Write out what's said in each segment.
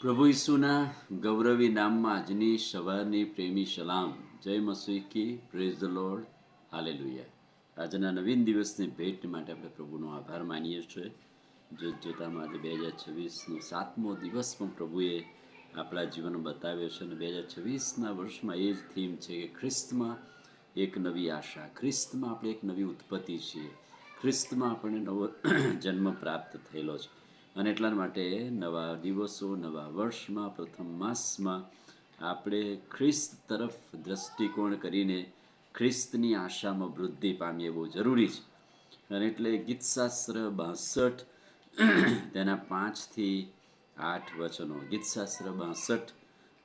પ્રભુ ઈસુના ગૌરવી નામમાં આજની સવારની પ્રેમી સલામ. જય મસીહ કી, પ્રેઝ ધ લોર્ડ, હાલેલુયા. આજના નવીન દિવસની ભેટ માટે આપણે પ્રભુનો આભાર માનીએ છીએ. જોતામાં આજે 2026નો 7મો દિવસ પણ પ્રભુએ આપણા જીવન બતાવ્યો છે અને 2026ના વર્ષમાં એ જ થીમ છે કે ખ્રિસ્તમાં એક નવી આશા, ખ્રિસ્તમાં આપણે એક નવી ઉત્પત્તિ છીએ, ખ્રિસ્તમાં આપણને નવો જન્મ પ્રાપ્ત થયેલો છે. અને એટલા માટે નવા દિવસો, નવા વર્ષમાં, પ્રથમ માસમાં આપણે ખ્રિસ્ત તરફ દ્રષ્ટિકોણ કરીને ખ્રિસ્તની આશામાં વૃદ્ધિ પામીએ બહુ જરૂરી છે. અને એટલે ગીતશાસ્ત્ર 62 તેના 5 થી 8 વચનો, ગીતશાસ્ત્ર 62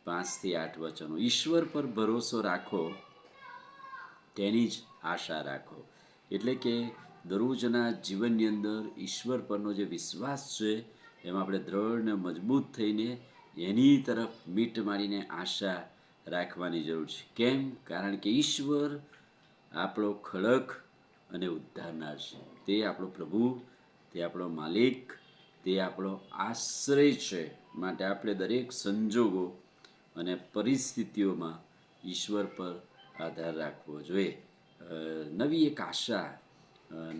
5 થી 8 વચનો. ઈશ્વર પર ભરોસો રાખો, તેની જ આશા રાખો. એટલે કે દરરોજના જીવનની અંદર ઈશ્વર પરનો જે વિશ્વાસ છે એમાં આપણે દ્રઢ ને મજબૂત થઈને એની તરફ મીટ મારીને આશા રાખવાની જરૂર છે. કેમ? કારણ કે ઈશ્વર આપણો ખડક અને ઉદ્ધારનાર છે. તે આપણો પ્રભુ, તે આપણો માલિક, તે આપણો આશ્રય છે. માટે આપણે દરેક સંજોગો અને પરિસ્થિતિઓમાં ઈશ્વર પર આધાર રાખવો જોઈએ. નવી એક આશા,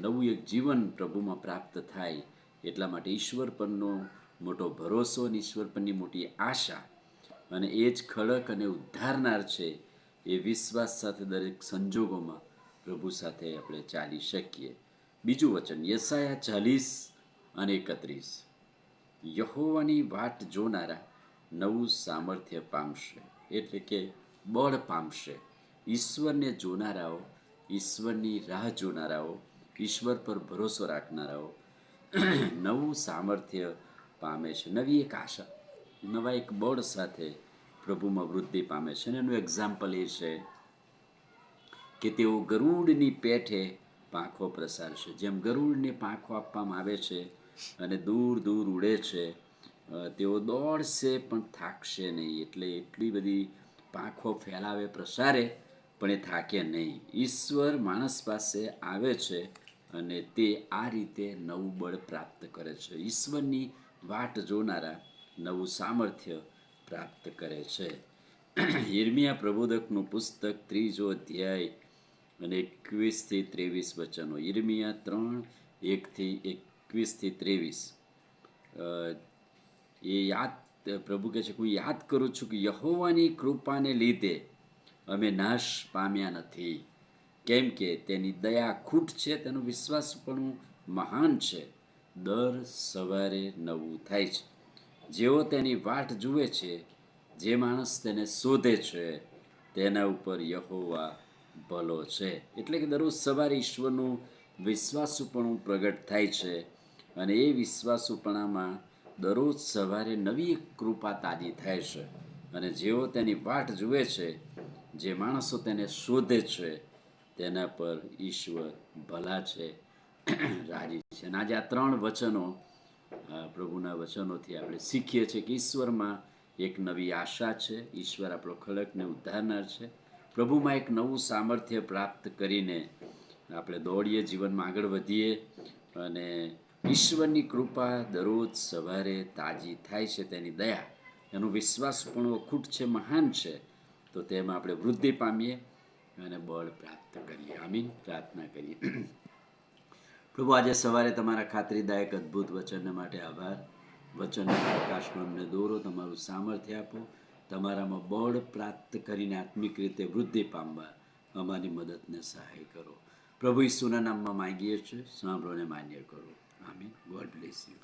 નવું એક જીવન પ્રભુમાં પ્રાપ્ત થાય એટલા માટે ઈશ્વર પરનો મોટો ભરોસો અને ઈશ્વર પરની મોટી આશા, અને એ જ ખડક અને ઉદ્ધારનાર છે, એ વિશ્વાસ સાથે દરેક સંજોગોમાં પ્રભુ સાથે આપણે ચાલી શકીએ. બીજું વચન યશાયા 40:31. યહોવાની વાટ જોનારા નવું સામર્થ્ય પામશે. એટલે કે બળ પામશે. ઈશ્વરને જોનારાઓ, ઈશ્વરની રાહ જોનારાઓ, ઈશ્વર પર ભરોસો રાખનારાઓ નવું સામર્થ્ય પામે છે, નવી એક આશા, નવા એક બળ સાથે પ્રભુમાં વૃદ્ધિ પામે છે. અને એનું એક્ઝામ્પલ એ છે કે તેઓ ગરુડની પેઠે પાંખો પ્રસારશે. જેમ ગરુડને પાંખો આપવામાં આવે છે અને દૂર દૂર ઉડે છે, તેઓ દોડશે પણ થાકશે નહીં. એટલે એટલી બધી પાંખો ફેલાવે, પ્રસારે, પણ એ થાકે નહીં. ઈશ્વર માણસ પાસે આવે છે અને તે આ રીતે નવું બળ પ્રાપ્ત કરે છે. ઈશ્વરની વાટ જોનારા નવું સામર્થ્ય પ્રાપ્ત કરે છે. યિર્મયાહ પ્રબોધકનું પુસ્તક 3 અધ્યાય અને 21 થી 23 વચનો. યિર્મયાહ 3:1 થી 21. એ યાદ, પ્રભુ કહે છે, હું યાદ કરું છું કે યહોવાની કૃપાને લીધે અમે નાશ પામ્યા નથી. કેમ કે તેની દયા ખૂટ છે, તેનો વિશ્વાસ પણ મહાન છે. દર સવારે નવું થાય છે. જેઓ તેની વાટ જુએ છે, જે માણસ તેને શોધે છે, તેના ઉપર યહોવા ભલો છે. એટલે કે દરરોજ સવારે ઈશ્વરનું વિશ્વાસુપણું પ્રગટ થાય છે અને એ વિશ્વાસુપણામાં દરરોજ સવારે નવી કૃપા તાજી થાય છે. અને જેઓ તેની વાટ જુએ છે, જે માણસો તેને શોધે છે, તેના પર ઈશ્વર ભલા છે, રાજી છે. અને આજે આ 3 વચનો, પ્રભુના વચનોથી આપણે શીખીએ છીએ કે ઈશ્વરમાં એક નવી આશા છે, ઈશ્વર આપણો ખડકને ઉદ્ધારનાર છે. પ્રભુમાં એક નવું સામર્થ્ય પ્રાપ્ત કરીને આપણે દોડીએ, જીવનમાં આગળ વધીએ અને ઈશ્વરની કૃપા દરરોજ સવારે તાજી થાય છે, તેની દયા, એનો વિશ્વાસ પણ અખૂટ છે, મહાન છે. તો તેમાં આપણે વૃદ્ધિ પામીએ અને બળ પ્રાપ્ત કરીએ. આમીન. પ્રાર્થના કરીએ. પ્રભુ, આજે સવારે તમારા ખાતરીદાયક અદ્ભુત વચન માટે આભાર. વચનના પ્રકાશમાં અમને દોરો, તમારું સામર્થ્ય આપો, તમારામાં બળ પ્રાપ્ત કરીને આત્મિક રીતે વૃદ્ધિ પામવા અમારી મદદને સહાય કરો. પ્રભુ ઈસુના નામમાં માંગીએ છીએ, સાંભળો ને માન્ય કરો. આમીન. God bless you.